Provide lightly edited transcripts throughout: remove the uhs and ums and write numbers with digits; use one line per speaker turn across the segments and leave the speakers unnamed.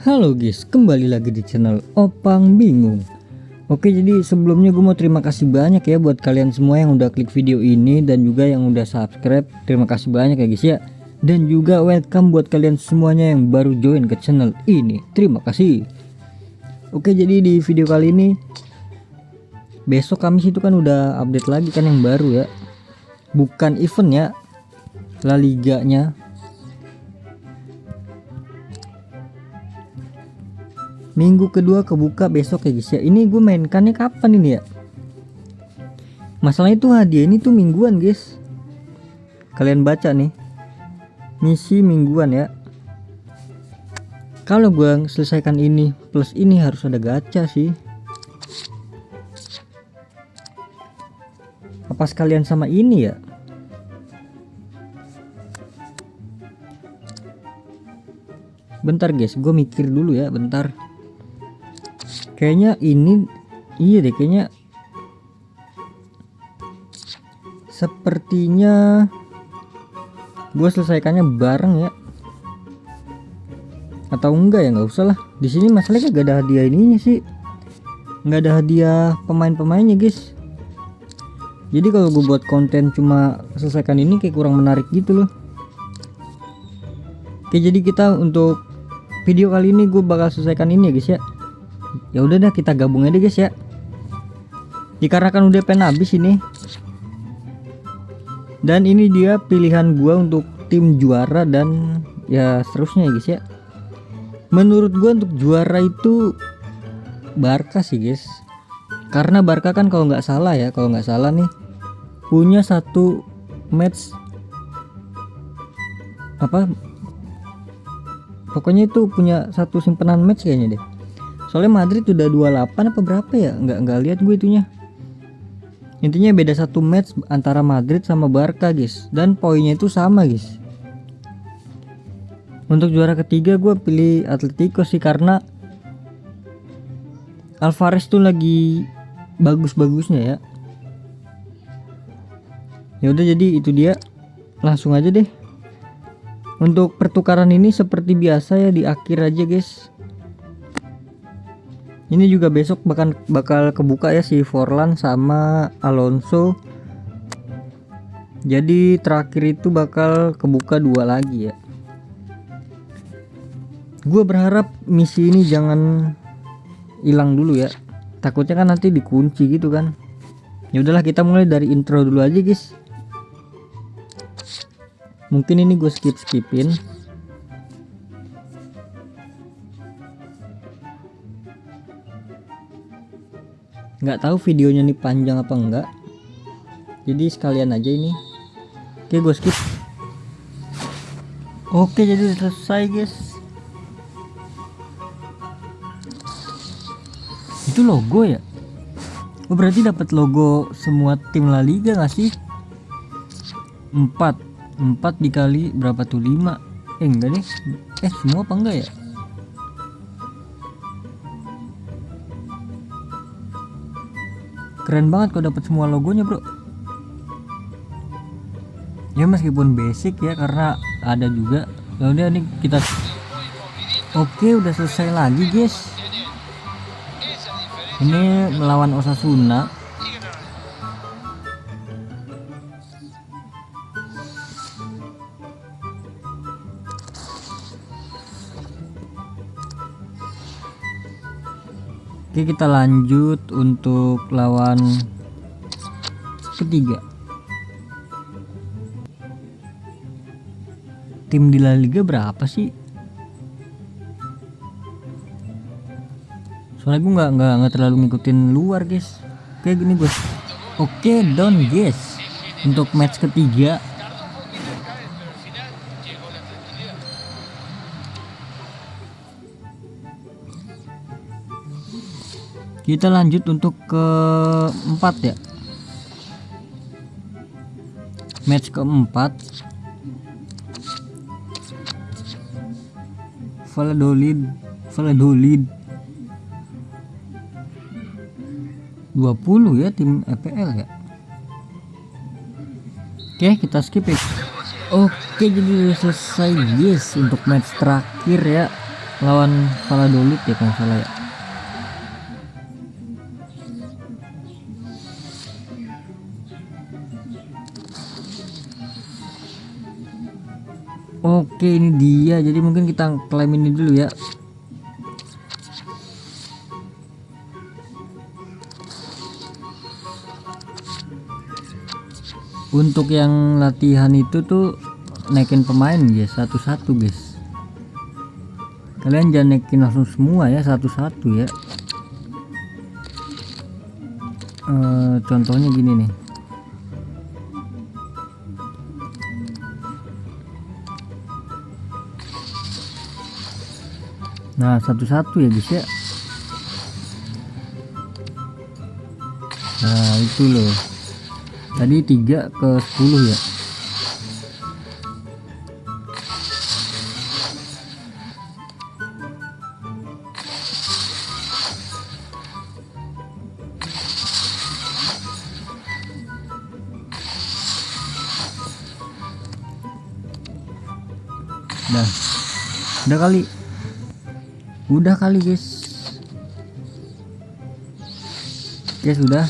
Halo guys, kembali lagi di channel Opang Bingung. Oke, jadi sebelumnya gue mau terima kasih banyak ya buat kalian semua yang udah klik video ini dan juga yang udah subscribe. Terima kasih banyak ya guys ya. Dan juga welcome buat kalian semuanya yang baru join ke channel ini. Terima kasih. Oke, jadi di video kali ini besok Kamis itu kan udah update lagi kan yang baru ya. Bukan event ya, La Liganya. Minggu kedua kebuka besok ya guys ya. Ini gue mainkannya kapan ini ya? Masalahnya tuh hadiah ini tuh mingguan guys. Kalian baca nih, misi mingguan ya. Kalau gue selesaikan ini plus ini harus ada gacha sih. Apa sekalian sama ini ya? Bentar guys, gue mikir dulu ya, bentar. Kayaknya ini, iya deh kayaknya. Sepertinya gue selesaikannya bareng ya. Atau enggak ya, nggak usah lah. Di sini masalahnya gak ada hadiah ininya sih. Nggak ada hadiah pemain-pemainnya guys. Jadi kalau gue buat konten cuma selesaikan ini kayak kurang menarik gitu loh. Oke, jadi kita untuk video kali ini gue bakal selesaikan ini ya guys ya. Ya udah dah, kita gabung aja guys ya. Dikarenakan udah pengen habis ini. Dan ini dia pilihan gua untuk tim juara dan ya seterusnya ya guys ya. Menurut gua untuk juara itu Barca sih guys. Karena Barca kan kalau nggak salah ya, kalau nggak salah nih punya satu match apa? Pokoknya itu punya satu simpenan match kayaknya deh. Soalnya Madrid udah 28 apa berapa ya? Nggak lihat gue itunya. Intinya beda satu match antara Madrid sama Barca guys. Dan poinnya itu sama guys. Untuk juara ketiga gue pilih Atletico sih, karena Alvarez tuh lagi bagus-bagusnya ya. Ya udah, jadi itu dia. Langsung aja deh. Untuk pertukaran ini seperti biasa ya, di akhir aja guys. Ini juga besok bakal kebuka ya si Forlan sama Alonso. Jadi terakhir itu bakal kebuka 2 lagi ya. Gue berharap misi ini jangan hilang dulu ya. Takutnya kan nanti dikunci gitu kan. Ya udahlah, kita mulai dari intro dulu aja guys. Mungkin ini gue skipin. Nggak tahu videonya nih panjang apa enggak, jadi sekalian aja ini. Oke, gue skip. Oke, jadi selesai guys. Itu logo ya? Oh, berarti dapat logo semua tim La Liga nggak sih? 4 dikali berapa tuh, 5? Enggak deh. Semua apa enggak ya? Keren banget kalau dapat semua logonya bro. Ya meskipun basic ya, karena ada juga. Ya udah nih kita. Oke, udah selesai lagi guys. Ini melawan Osasuna. Oke, kita lanjut untuk lawan ketiga. Tim di La Liga berapa sih? Soalnya gue nggak terlalu ngikutin luar guys. Kayak gini gue. Oke, down guys. Untuk match ketiga. Kita lanjut untuk keempat ya. Match keempat. Valladolid 20 ya, tim EPL ya. Oke, kita skip ya. Oke, jadi udah selesai guys untuk match terakhir ya. lawan Valladolid ya kalau nggak salah ya. Oke, ini dia. Jadi mungkin kita klaim ini dulu ya. Untuk yang latihan itu tuh naikin pemain guys, satu-satu guys. Kalian jangan naikin langsung semua ya, satu-satu ya. Contohnya gini nih. Nah, satu-satu ya guys ya. Nah, itu loh. Tadi 3 ke 10 ya. Nah, udah kali guys. Guys udah.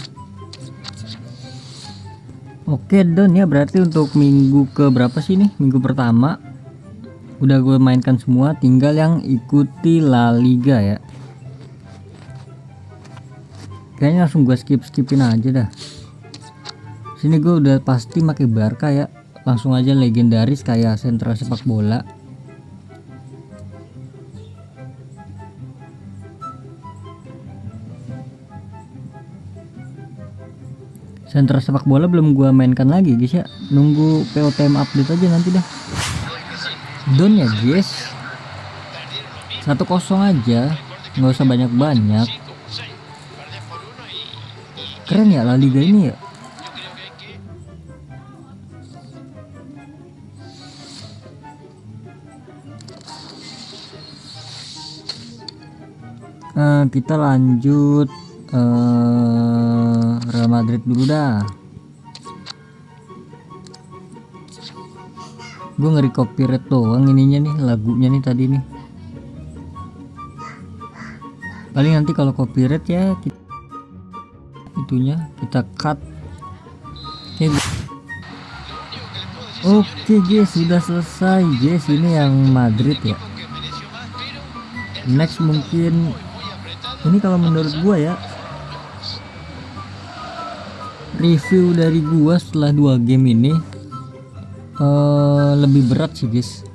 Oke done ya, berarti untuk minggu ke berapa sih nih? Minggu pertama udah gue mainkan semua, tinggal yang ikuti La Liga ya. Kayaknya langsung gue skipin aja dah. Sini gue udah pasti pakai Barca ya, langsung aja legendaris kayak sentral sepak bola. Sentra sepak bola belum gua mainkan lagi guys ya, nunggu POTM update aja nanti dah. Don ya guys, 1-0 aja, nggak usah banyak-banyak. Keren ya La Liga ini ya. Kita lanjut Real Madrid dulu dah. Gue ngeri copyright doang ininya nih, lagunya nih tadi nih. Paling nanti kalau copyright ya itunya kita cut. Oke guys, sudah selesai guys, ini yang Madrid ya. Next mungkin ini kalau menurut gua ya, review dari gua setelah 2 game ini lebih berat sih guys,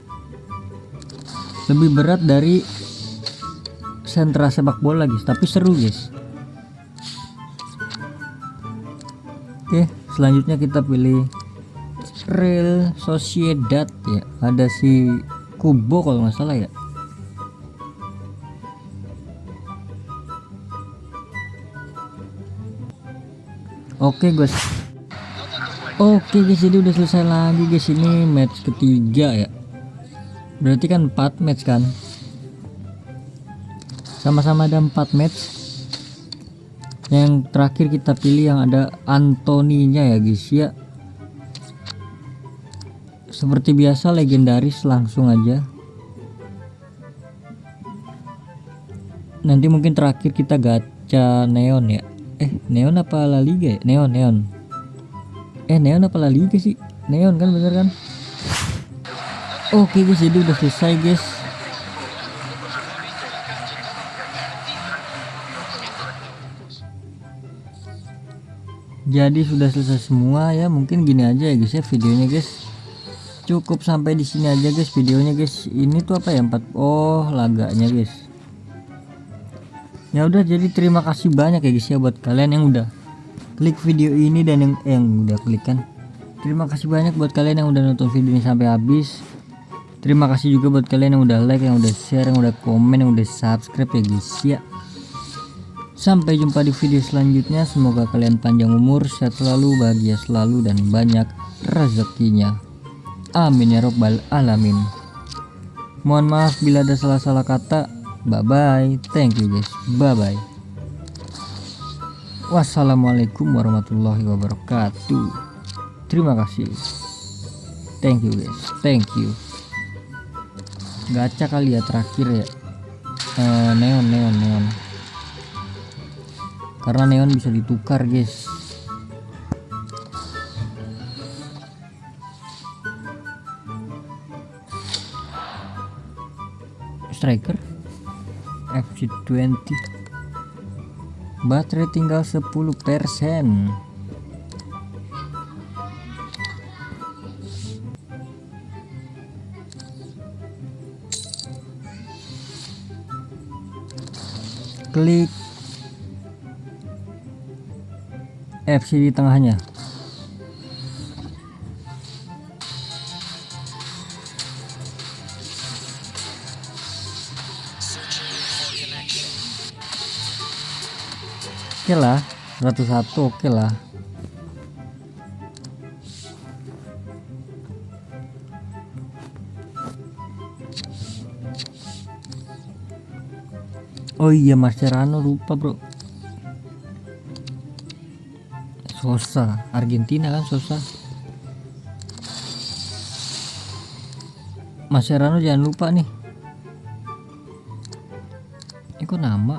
lebih berat dari sentra sepak bola guys, tapi seru guys. Oke, selanjutnya kita pilih Real Sociedad ya, ada si Kubo kalau nggak salah ya. Oke guys, jadi udah selesai lagi guys, ini match ketiga ya, berarti kan 4 match kan, sama-sama ada 4 match. Yang terakhir kita pilih yang ada Antoninya ya guys ya, seperti biasa legendaris, langsung aja. Nanti mungkin terakhir kita gacha neon ya. Neon apa La Liga ya? Neon. Neon apa La Liga sih? Neon kan, bener kan? Oke guys, jadi udah selesai guys. Jadi sudah selesai semua ya. Mungkin gini aja ya guys ya videonya guys. Cukup sampai di sini aja guys videonya guys. Ini tuh apa ya, 4 laganya guys. Ya udah, jadi terima kasih banyak ya guys ya buat kalian yang udah klik video ini dan yang udah klik kan. Terima kasih banyak buat kalian yang udah nonton video ini sampai habis. Terima kasih juga buat kalian yang udah like, yang udah share, yang udah komen, yang udah subscribe ya guys ya. Sampai jumpa di video selanjutnya. Semoga kalian panjang umur, sehat selalu, bahagia selalu, dan banyak rezekinya. Amin ya robbal alamin. Mohon maaf bila ada salah-salah kata. Bye bye, thank you guys, bye bye. Wassalamualaikum warahmatullahi wabarakatuh. Terima kasih, thank you guys, thank you. Gacha kali ya terakhir ya. neon karena neon bisa ditukar guys. Striker FC20, baterai tinggal 10%. Klik FC di tengahnya. Oke lah, 101 oke lah. Oh iya, Mascherano lupa bro. Sosa, Argentina kan Sosa. Mascherano jangan lupa nih. Ini kok nama?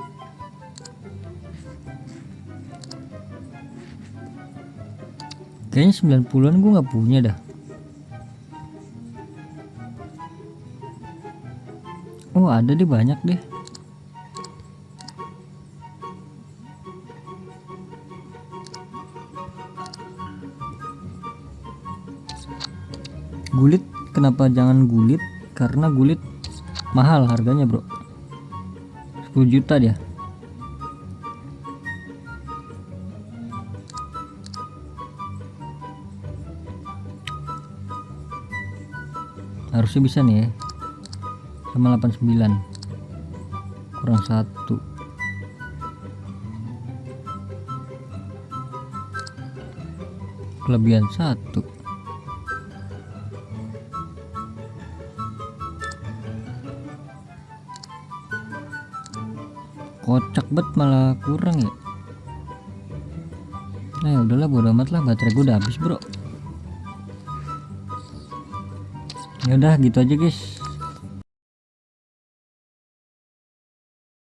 Kayaknya 90-an gue nggak punya dah. Oh ada deh, banyak deh. Gulit, kenapa jangan gulit? Karena gulit mahal harganya bro, 10 juta dia. Harusnya bisa nih ya, sama 89 kurang 1. Kelebihan 1. Kocak bet, malah kurang ya. Nah ya udahlah, bodo amat lah, baterai gue udah habis bro. Ya udah gitu aja guys.